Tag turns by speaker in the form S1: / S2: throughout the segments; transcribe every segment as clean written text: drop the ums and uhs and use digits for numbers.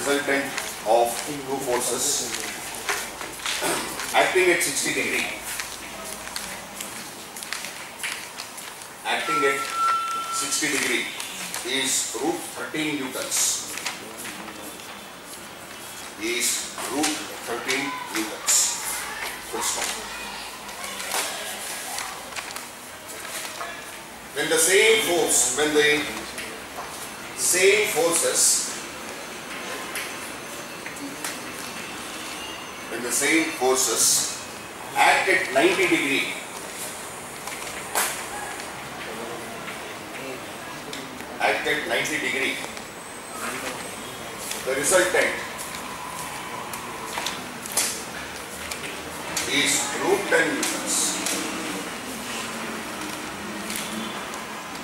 S1: resultant of two forces acting at 60 degree. Acting at 60 degree is root 13 newtons. Is root 13 newtons. Full stop. When the same force, when the same forces, when the same forces act at 90 degree, act at 90 degree, the resultant is root 10 newtons.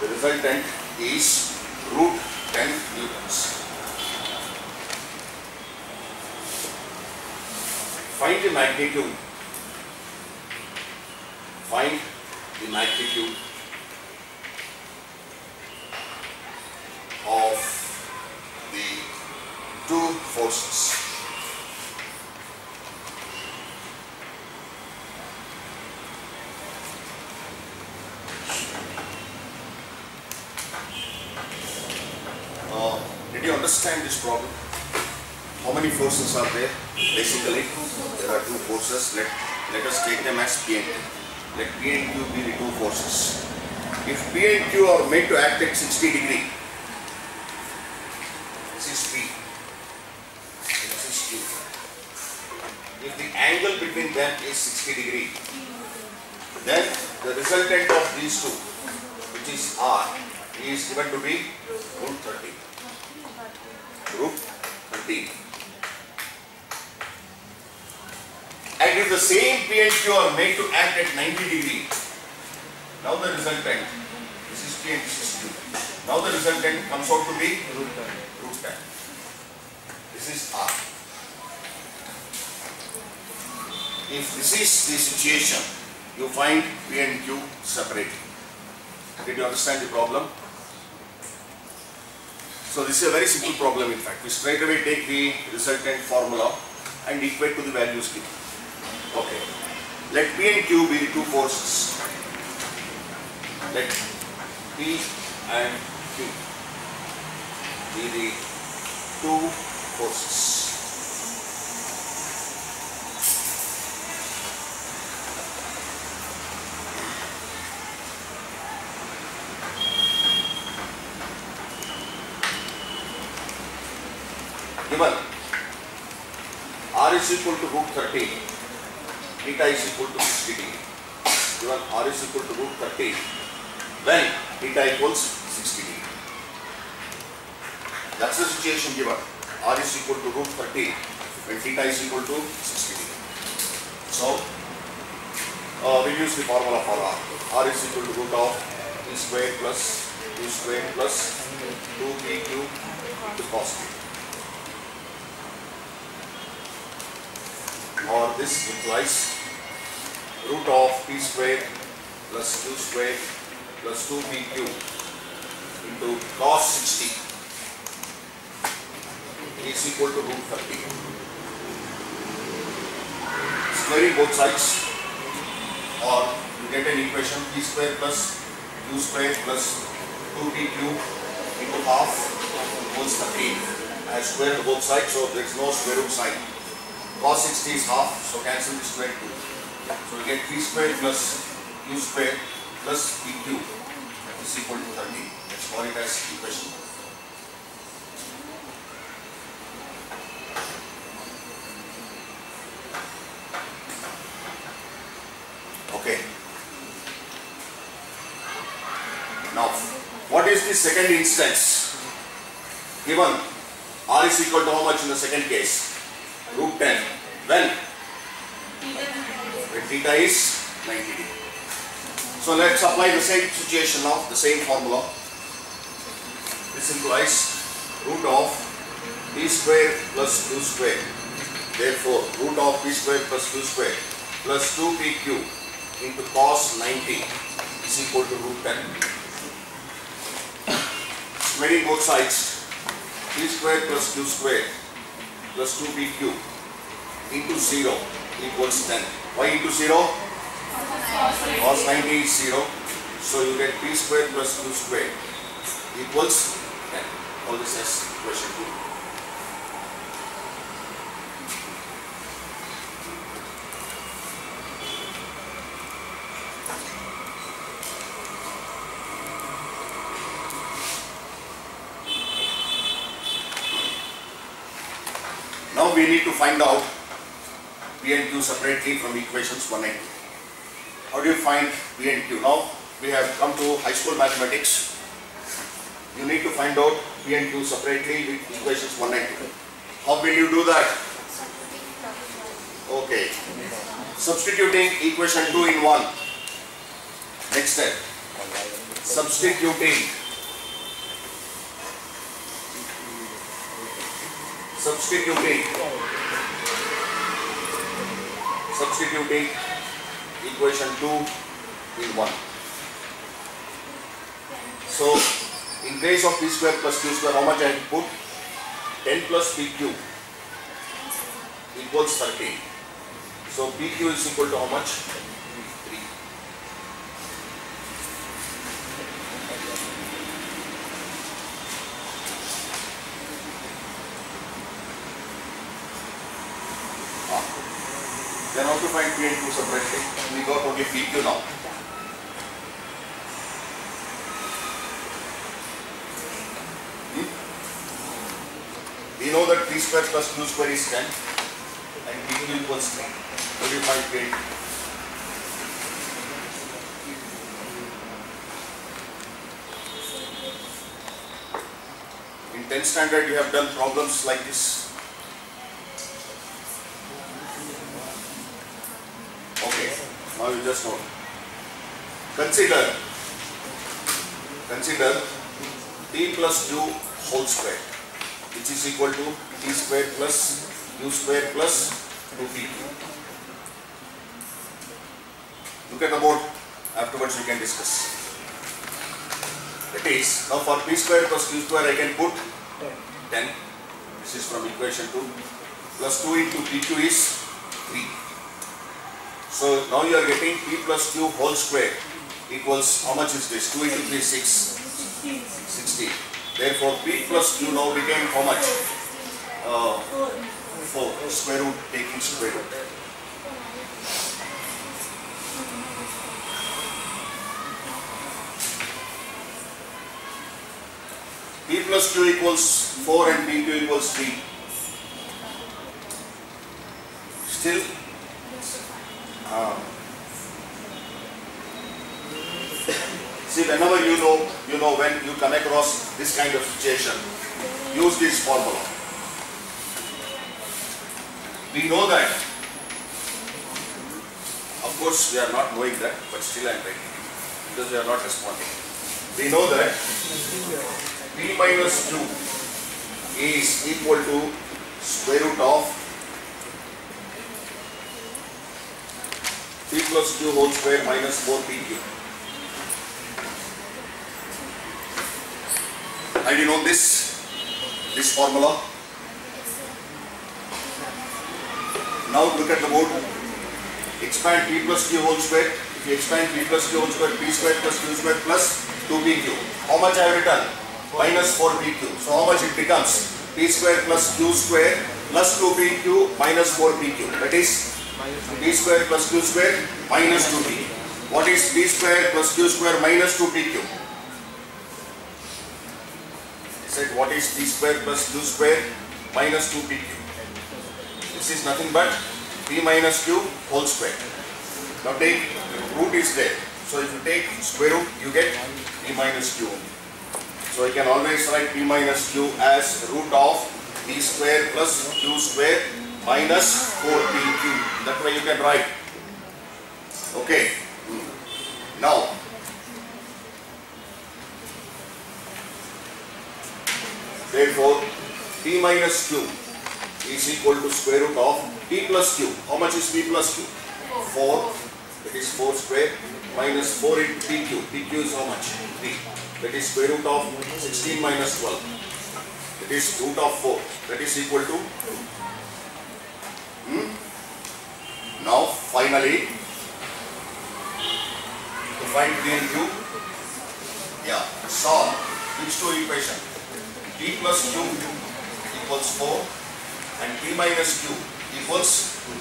S1: The resultant is root 10 newtons. Find the magnitude. Find the magnitude of the two forces. Did you understand this problem? How many forces are there? Basically, there are two forces. Let us take them as P and Q. Let P and Q be the two forces. If P and Q are made to act at 60 degree, this is P, this is Q. If the angle between them is 60 degree, then the resultant of these two, which is R, is given to be root 30. Root 30. And if the same P and Q are made to act at 90 degree, now the resultant, this is P and this is Q. Now the resultant comes out to be root 10. This is R. If this is the situation, you find P and Q separate. Did you understand the problem? So this is a very simple problem in fact. We straight away take the resultant formula and equate to the values given. Okay. Let P and Q be the two forces. Let P and Q be the two forces. Given R is equal to root 13, theta is equal to 60 degree. Given R is equal to root 13, when theta equals 60 degree. That's the situation given. R is equal to root 13 when theta is equal to 60 degree. So, we use the formula for R. R is equal to root of P square plus Q square plus 2PQ into cos theta. Or this implies root of P square plus Q square plus 2PQ into cos 60 is equal to root 30. Squaring both sides, or you get an equation P square plus Q square plus 2PQ into half equals 13. I have squared both sides, so there is no square root sign. Cos 60 is half, so cancel the square 2. So we get P square plus Q square plus PQ is equal to 30. Let's call it as equation 1. Okay. Now, what is the second instance? Given R is equal to how much in the second case? Root 10. When theta is 90 degree. So let's apply the same situation now, the same formula. This implies root of P square plus Q square. Therefore, root of P square plus Q square plus 2PQ into cos 90 is equal to root 10. Squaring both sides, P square plus Q square plus 2pq into 0 equals 10. Why into 0? Cos 90 is 0. So you get p square plus q square equals 10. All this as equation 2. Now we need to find out P and Q separately from equations 1 and 2. How do you find P and Q? Now we have come to high school mathematics. You need to find out P and Q separately with equations 1 and 2. How will you do that? Okay. Substituting equation 2 in 1. Next step. Substituting equation 2 in 1. So in place of p square plus q square, how much I have put? 10 plus pq equals 13. So pq is equal to how much? 3. Then how to find P and Q separately? We got only PQ now. We know that P square plus Q square is 10 and PQ equals 3. How do you find P and Q? In 10th standard you have done problems like this. Okay, now you just note. Consider t plus q whole square, which is equal to t square plus q square plus 2pq. Look at the board, afterwards we can discuss. That is, now for p square plus q square I can put 10, this is from equation 2, plus 2 into pq is 3. So now you are getting p plus q whole square equals, how much is this? 2 into 3 is 16. Therefore p plus q now became how much? 4. Square root, taking square root. P plus q equals 4 and pq equals 3. Still see, whenever you know when you come across this kind of situation, use this formula. We know that, of course we are not knowing that, but still I am writing because we are not responding. We know that p minus q is equal to square root of p plus q whole square minus 4pq. And you know this formula. Now look at the board. Expand p plus q whole square. If you expand p plus q whole square, p square plus q square plus 2pq. How much I have written? Minus 4pq. So how much it becomes? P square plus q square plus 2pq minus 4pq. That is p square plus q square minus 2p. What is p square plus q square minus 2pq? I said what is p square plus q square minus 2pq? This is nothing but p minus q whole square. Now take root is there. So if you take square root, you get p minus q. So you can always write p minus q as root of p square plus q square minus 4pq. That way you can write. Okay. Now, therefore, p minus q is equal to square root of p plus q. How much is p plus q? 4. That is 4 square minus 4 into pq. Pq is how much? 3. That is square root of 16 minus 12. That is root of 4. That is equal to finally, to find P and Q, solve which two equation? P plus Q equals 4 and P minus Q equals 2.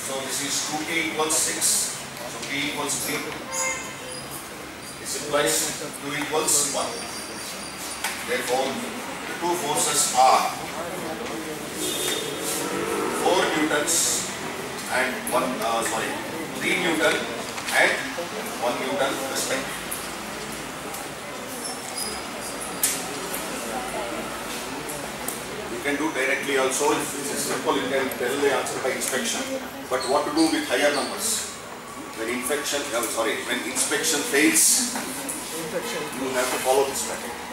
S1: So this is 2P equals 6. So P equals 3. This implies Q equals 1. Therefore, the two forces are 4 newtons and 3 newton and 1 newton respectively. You can do directly also. If it is simple, you can tell the answer by inspection. But what to do with higher numbers? When inspection fails, you have to follow this method.